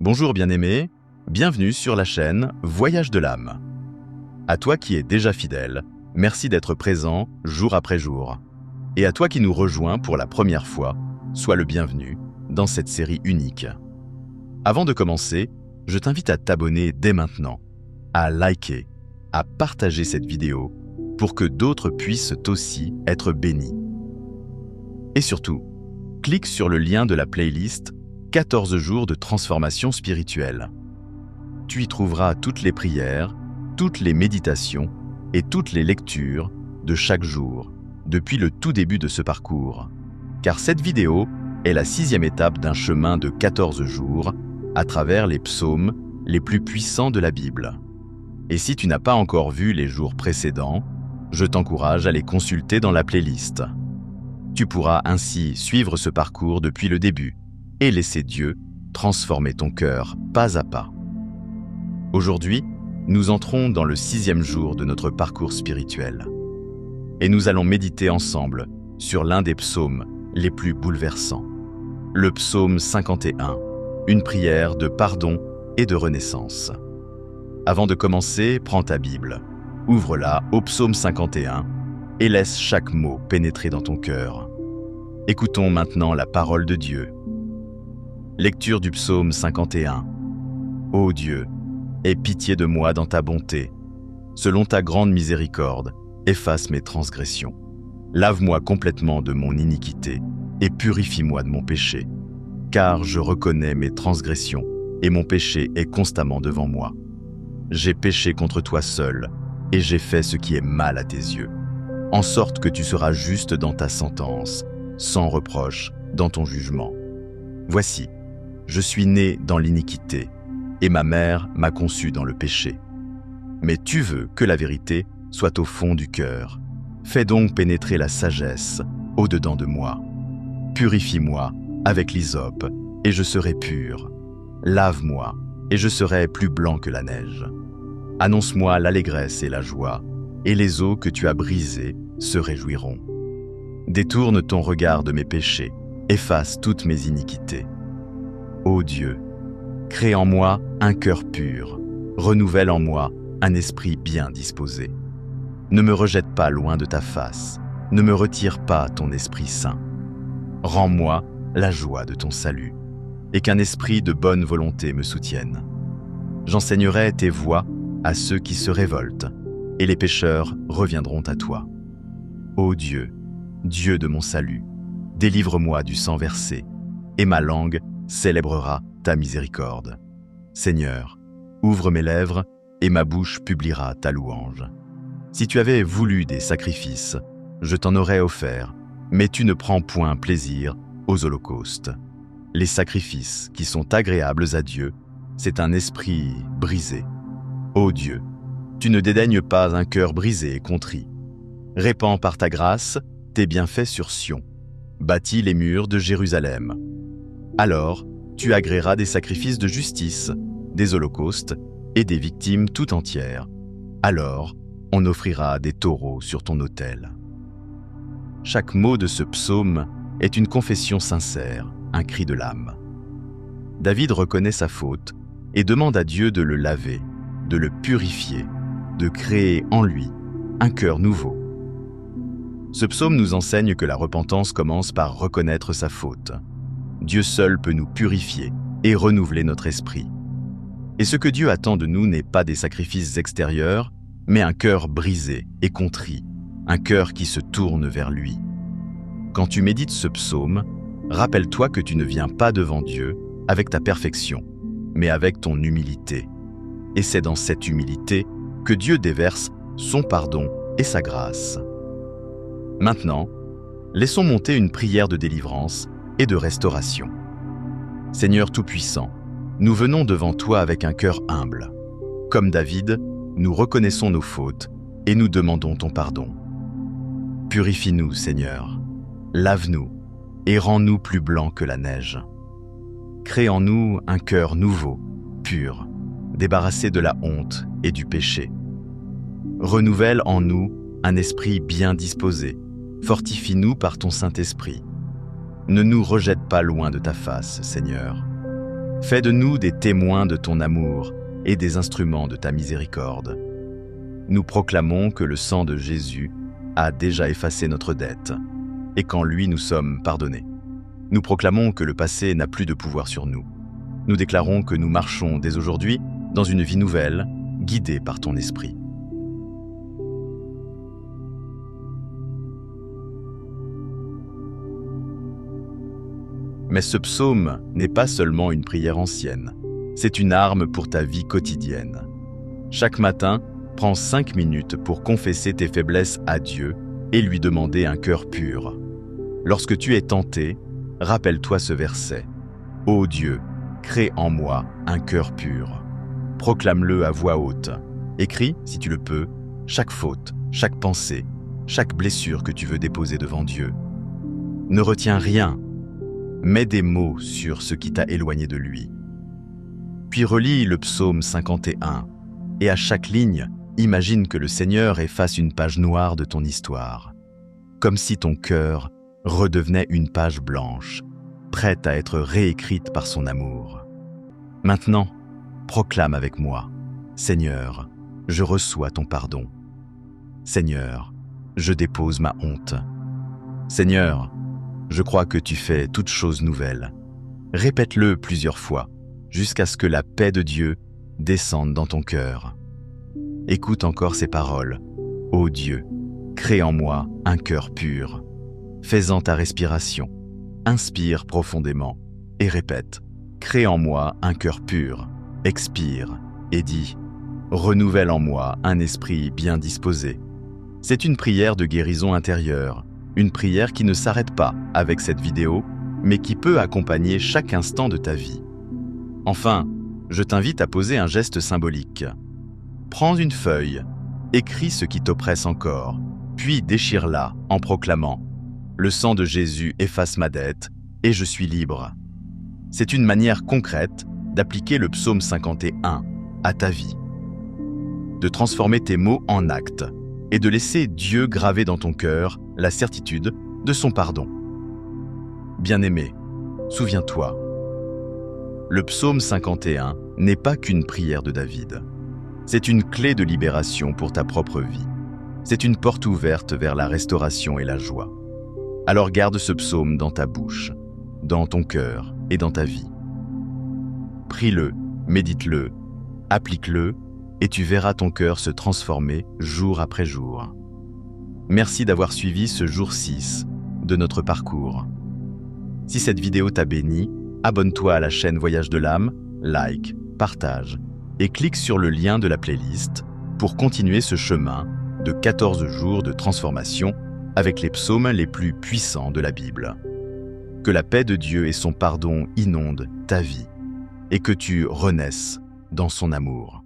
Bonjour bien-aimé, bienvenue sur la chaîne Voyage de l'âme. À toi qui es déjà fidèle, merci d'être présent jour après jour. Et à toi qui nous rejoins pour la première fois, sois le bienvenu dans cette série unique. Avant de commencer, je t'invite à t'abonner dès maintenant, à liker, à partager cette vidéo pour que d'autres puissent aussi être bénis. Et surtout, clique sur le lien de la playlist 14 jours de transformation spirituelle. Tu y trouveras toutes les prières, toutes les méditations et toutes les lectures de chaque jour, depuis le tout début de ce parcours. Car cette vidéo est la 6e étape d'un chemin de 14 jours à travers les psaumes les plus puissants de la Bible. Et si tu n'as pas encore vu les jours précédents, je t'encourage à les consulter dans la playlist. Tu pourras ainsi suivre ce parcours depuis le début et laisser Dieu transformer ton cœur pas à pas. Aujourd'hui, nous entrons dans le 6e jour de notre parcours spirituel. Et nous allons méditer ensemble sur l'un des psaumes les plus bouleversants. Le psaume 51, une prière de pardon et de renaissance. Avant de commencer, prends ta Bible, ouvre-la au psaume 51 et laisse chaque mot pénétrer dans ton cœur. Écoutons maintenant la parole de Dieu. Lecture du psaume 51. Ô Dieu, aie pitié de moi dans ta bonté. Selon ta grande miséricorde, efface mes transgressions. Lave-moi complètement de mon iniquité et purifie-moi de mon péché. Car je reconnais mes transgressions et mon péché est constamment devant moi. J'ai péché contre toi seul et j'ai fait ce qui est mal à tes yeux, en sorte que tu seras juste dans ta sentence, sans reproche dans ton jugement. Voici, je suis né dans l'iniquité, et ma mère m'a conçu dans le péché. Mais tu veux que la vérité soit au fond du cœur. Fais donc pénétrer la sagesse au-dedans de moi. Purifie-moi avec l'hysope, et je serai pur. Lave-moi, et je serai plus blanc que la neige. Annonce-moi l'allégresse et la joie, et les eaux que tu as brisées se réjouiront. Détourne ton regard de mes péchés, efface toutes mes iniquités. Ô Dieu, crée en moi un cœur pur, renouvelle en moi un esprit bien disposé. Ne me rejette pas loin de ta face, ne me retire pas ton Esprit Saint. Rends-moi la joie de ton salut, et qu'un esprit de bonne volonté me soutienne. J'enseignerai tes voies à ceux qui se révoltent, et les pécheurs reviendront à toi. Ô Dieu, Dieu de mon salut, délivre-moi du sang versé, et ma langue célébrera ta miséricorde. Seigneur, ouvre mes lèvres, et ma bouche publiera ta louange. Si tu avais voulu des sacrifices, je t'en aurais offert, mais tu ne prends point plaisir aux holocaustes. Les sacrifices qui sont agréables à Dieu, c'est un esprit brisé. Ô Dieu, tu ne dédaignes pas un cœur brisé et contrit. Répands par ta grâce tes bienfaits sur Sion. Bâtis les murs de Jérusalem. Alors, tu agréeras des sacrifices de justice, des holocaustes et des victimes tout entières. Alors, on offrira des taureaux sur ton autel. Chaque mot de ce psaume est une confession sincère, un cri de l'âme. David reconnaît sa faute et demande à Dieu de le laver, de le purifier, de créer en lui un cœur nouveau. Ce psaume nous enseigne que la repentance commence par reconnaître sa faute. Dieu seul peut nous purifier et renouveler notre esprit. Et ce que Dieu attend de nous n'est pas des sacrifices extérieurs, mais un cœur brisé et contrit, un cœur qui se tourne vers lui. Quand tu médites ce psaume, rappelle-toi que tu ne viens pas devant Dieu avec ta perfection, mais avec ton humilité. Et c'est dans cette humilité que Dieu déverse son pardon et sa grâce. Maintenant, laissons monter une prière de délivrance et de restauration. Seigneur Tout-Puissant, nous venons devant toi avec un cœur humble. Comme David, nous reconnaissons nos fautes et nous demandons ton pardon. Purifie-nous, Seigneur, lave-nous et rends-nous plus blancs que la neige. Crée en nous un cœur nouveau, pur, débarrassé de la honte et du péché. Renouvelle en nous un esprit bien disposé, fortifie-nous par ton Saint-Esprit. Ne nous rejette pas loin de ta face, Seigneur. Fais de nous des témoins de ton amour et des instruments de ta miséricorde. Nous proclamons que le sang de Jésus a déjà effacé notre dette et qu'en lui nous sommes pardonnés. Nous proclamons que le passé n'a plus de pouvoir sur nous. Nous déclarons que nous marchons dès aujourd'hui dans une vie nouvelle, guidée par ton esprit. Mais ce psaume n'est pas seulement une prière ancienne, c'est une arme pour ta vie quotidienne. Chaque matin, prends 5 minutes pour confesser tes faiblesses à Dieu et lui demander un cœur pur. Lorsque tu es tenté, rappelle-toi ce verset. « Ô Dieu, crée en moi un cœur pur. » Proclame-le à voix haute. Écris, si tu le peux, chaque faute, chaque pensée, chaque blessure que tu veux déposer devant Dieu. Ne retiens rien. Mets des mots sur ce qui t'a éloigné de lui. Puis relis le psaume 51 et à chaque ligne, imagine que le Seigneur efface une page noire de ton histoire, comme si ton cœur redevenait une page blanche, prête à être réécrite par son amour. Maintenant, proclame avec moi, Seigneur, je reçois ton pardon. Seigneur, je dépose ma honte. Seigneur, je crois que tu fais toutes choses nouvelles. Répète-le plusieurs fois, jusqu'à ce que la paix de Dieu descende dans ton cœur. Écoute encore ces paroles. Ô Dieu, crée en moi un cœur pur. Fais-en ta respiration. Inspire profondément et répète. Crée en moi un cœur pur. Expire et dis. Renouvelle en moi un esprit bien disposé. C'est une prière de guérison intérieure. Une prière qui ne s'arrête pas avec cette vidéo, mais qui peut accompagner chaque instant de ta vie. Enfin, je t'invite à poser un geste symbolique. Prends une feuille, écris ce qui t'oppresse encore, puis déchire-la en proclamant « Le sang de Jésus efface ma dette et je suis libre ». C'est une manière concrète d'appliquer le psaume 51 à ta vie, de transformer tes mots en actes et de laisser Dieu graver dans ton cœur la certitude de son pardon. Bien-aimé, souviens-toi, le psaume 51 n'est pas qu'une prière de David. C'est une clé de libération pour ta propre vie. C'est une porte ouverte vers la restauration et la joie. Alors garde ce psaume dans ta bouche, dans ton cœur et dans ta vie. Prie-le, médite-le, applique-le, et tu verras ton cœur se transformer jour après jour. Merci d'avoir suivi ce jour 6 de notre parcours. Si cette vidéo t'a béni, abonne-toi à la chaîne Voyage de l'âme, like, partage et clique sur le lien de la playlist pour continuer ce chemin de 14 jours de transformation avec les psaumes les plus puissants de la Bible. Que la paix de Dieu et son pardon inondent ta vie et que tu renaisses dans son amour.